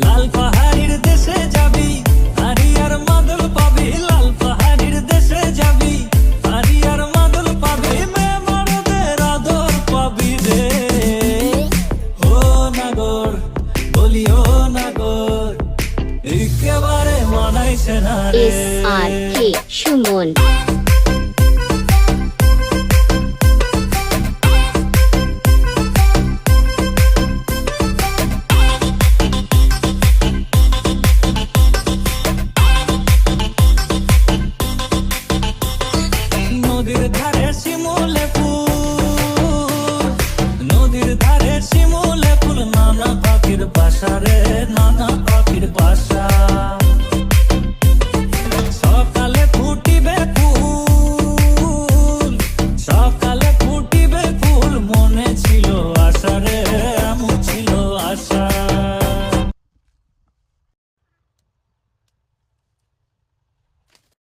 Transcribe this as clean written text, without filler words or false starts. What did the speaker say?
লাল পাহাড়ির দেশে যাবি, হাড়ি আর মাদল পাবি। লাল পাহাড়ির দেশে যাবি, হাড়ি আর মাদল পাবি। মেমারদের আদর পাবি রে। ও নাগর, বলি ও নাগর, একেবারে মানাইছে না রে। SRK সুমন। নদীর ধারে শিমুলে ফুল, নদীর ধারে শিমুলে ফুল। নানা পাখির বাসা রে, নানা পাখির বাসা।